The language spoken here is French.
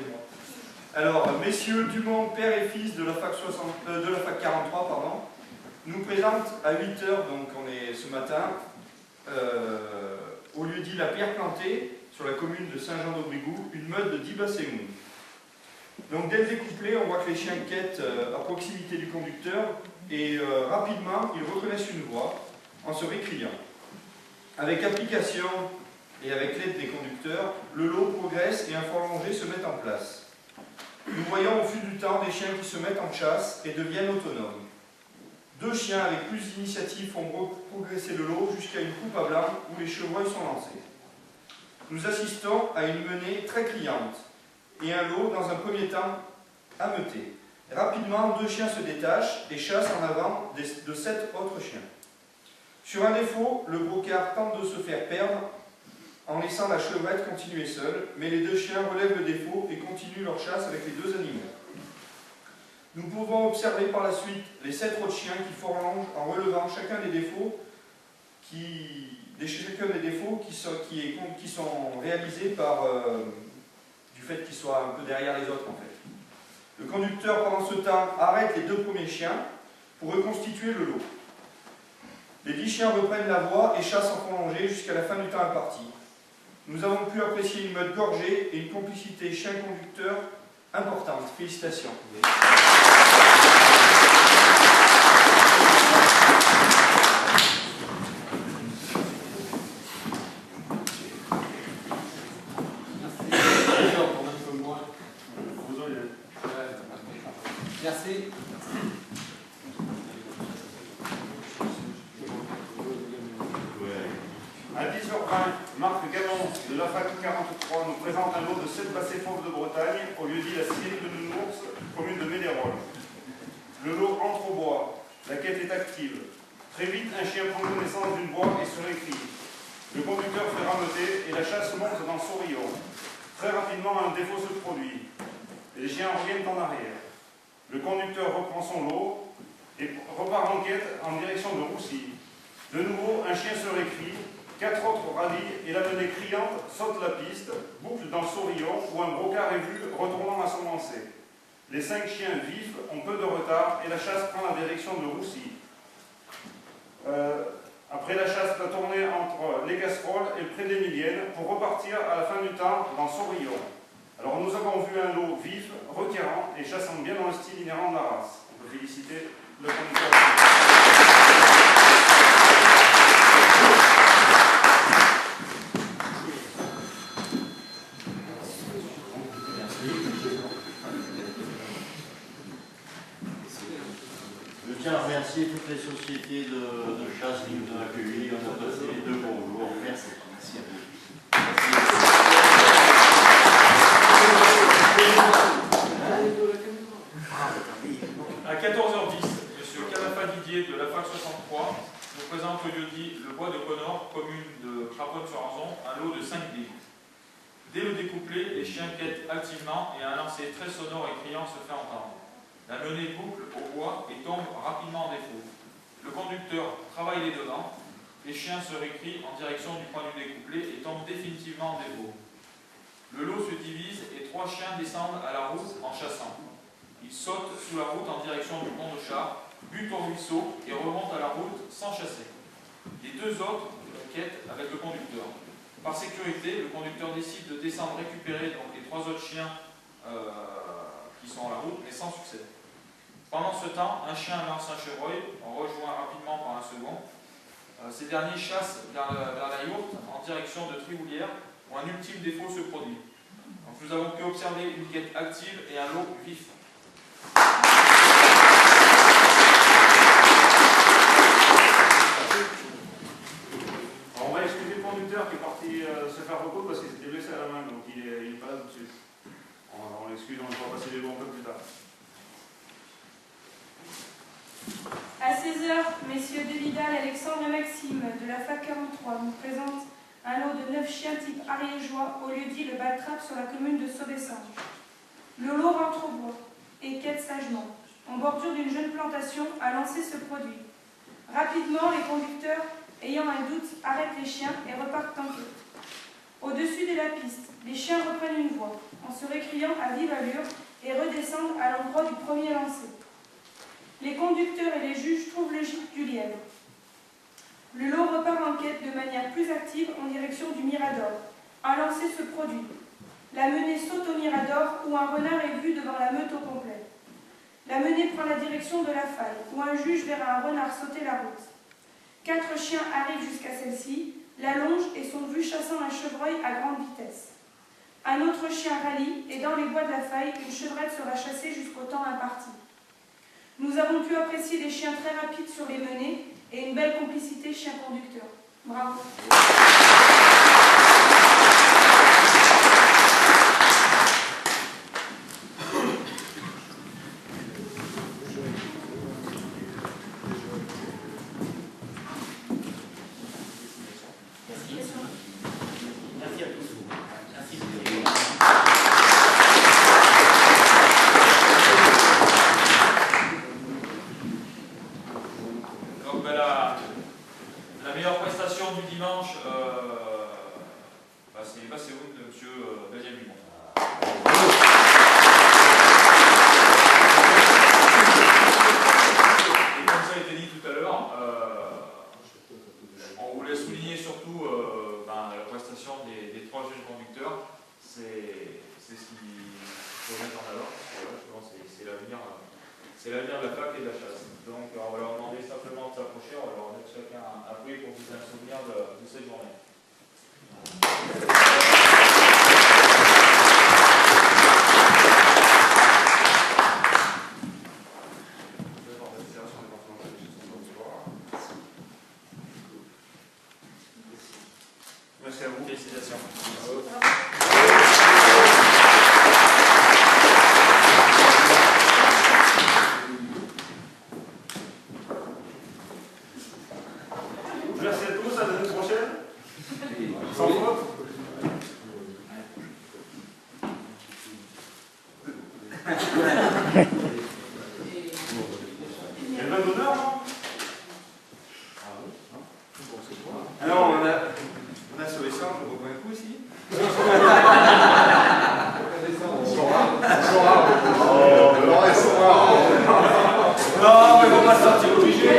excusez-moi. Alors, messieurs Dumont, père et fils de la fac 43, pardon, nous présentent à 8h, donc on est ce matin, au lieu dit La Pierre Plantée, sur la commune de Saint-Jean-d'Aubrigou, une meute de 10 bassémouns. Donc dès le découplet, on voit que les chiens quêtent à proximité du conducteur et rapidement, ils reconnaissent une voix en se récriant. Avec application et avec l'aide des conducteurs, le lot progresse et un fort rangé se met en place. Nous voyons au fil du temps des chiens qui se mettent en chasse et deviennent autonomes. 2 chiens avec plus d'initiative font progresser le lot jusqu'à une coupe à blanc où les chevreuils sont lancés. Nous assistons à une menée très criante et un lot dans un premier temps ameuté. Rapidement, 2 chiens se détachent et chassent en avant de 7 autres chiens. Sur un défaut, le brocard tente de se faire perdre en laissant la chevrette continuer seule, mais les 2 chiens relèvent le défaut et continuent leur chasse avec les 2 animaux. Nous pouvons observer par la suite les 7 autres chiens qui forlongent en relevant chacun des défauts qui sont réalisés par du fait qu'ils soient un peu derrière les autres en fait. Le conducteur pendant ce temps arrête les 2 premiers chiens pour reconstituer le lot. Les 10 chiens reprennent la voie et chassent en prolongée jusqu'à la fin du temps imparti. Nous avons pu apprécier une meute gorgée et une complicité chien-conducteur importante. Félicitations. Merci. À 10h20, Marc Gallon de la fac 43 nous présente un lot de 7 bassets fauves de Bretagne au lieu-dit la Scierie de Nounours, commune de Médérol. Le lot entre au bois. La quête est active. Très vite, un chien prend connaissance d'une voix et se récrie. Le conducteur fait rameuter et la chasse monte dans Sourillon. Très rapidement, un défaut se produit. Les chiens reviennent en arrière. Le conducteur reprend son lot et repart en quête en direction de Roussy. De nouveau, un chien se récrie. 4 autres rallient et la menée criante saute la piste, boucle dans le Sourillon où un brocard est vu retournant à son lancé. Les 5 chiens vifs ont peu de retard et la chasse prend la direction de Roussy. Après la chasse, la tournée entre les casseroles et le pré de l'Émilienne pour repartir à la fin du temps dans Sourillon. Alors nous avons vu un lot vif, requérant et chassant bien dans le style inhérent de la race. On peut féliciter le conducteur. Je tiens à remercier toutes les sociétés de chasse qui nous ont accueillis. On a passé 2 bons jours. Merci. Merci à vous. À 14h10, M. Calafa Didier de la fac 63 nous présente au lieu-dit le bois de Connor, commune de Craponne-sur-Arzon, un lot de 5 dés. Dès le découplet, les chiens quêtent activement et un lancer très sonore et criant se fait entendre. La menée boucle au bois et tombe rapidement en défaut. Le conducteur travaille les devants, les chiens se récrient en direction du point du découplet et tombent définitivement en défaut. Le lot se divise et 3 chiens descendent à la route en chassant. Ils sautent sous la route en direction du pont de Char, butent au ruisseau et remontent à la route sans chasser. Les 2 autres quêtent avec le conducteur. Par sécurité, le conducteur décide de descendre récupérer donc, les 3 autres chiens qui sont à la route, mais sans succès. Pendant ce temps, un chien lance un chevreuil, on rejoint rapidement par un second. Ces derniers chassent vers la yourte en direction de Triboulière où un ultime défaut se produit. Donc, nous avons pu observer une quête active et un lot vif. Alors, on va excuser le conducteur qui est parti se faire repos parce qu'il s'était blessé à la main, donc il est pas là tout de suite. On l'excuse, on va passer les lots un peu plus tard. À 16h, messieurs Devidal, Alexandre et Maxime de la fac 43 nous présentent un lot de 9 chiens type ariégeois au lieu-dit le Baltrap sur la commune de Saubessange. Le lot rentre au bois et quête sagement, en bordure d'une jeune plantation, à lancer ce produit. Rapidement, les conducteurs, ayant un doute, arrêtent les chiens et repartent en quête. Au-dessus de la piste, les chiens reprennent une voie, en se récriant client à vive allure et redescendent à l'endroit du premier lancé. Les conducteurs et les juges trouvent le gîte du lièvre. Le lot repart en quête de manière plus active en direction du Mirador. Un lancer se produit. La menée saute au Mirador où un renard est vu devant la meute au complet. La menée prend la direction de la faille où un juge verra un renard sauter la route. 4 chiens arrivent jusqu'à celle-ci, la longent et sont vus chassant un chevreuil à grande vitesse. Un autre chien rallie et dans les bois de la faille, une chevrette sera chassée jusqu'au temps imparti. Nous avons pu apprécier des chiens très rapides sur les menées et une belle complicité chien-conducteur. Bravo. Merci à tous. Merci. Donc la meilleure prestation du dimanche, c'est les Basséounes de M. Benjamin Dumont. Et comme ça a été dit tout à l'heure, on voulait souligner surtout la prestation des 3 jeunes conducteurs. C'est ce qu'il faut mettre en avant. C'est l'avenir de la fac et de la chasse. Donc on va leur demander simplement de s'approcher, on va leur mettre chacun un prix pour qu'ils aient un souvenir de cette journée. Merci à vous. Félicitations. Merci à tous, à l'année prochaine. Sans faute. Il y a le bain d'honneur, non? Alors, on a sauvé ça, on reprend un coup aussi. Non, mais on va pas sortir obligé.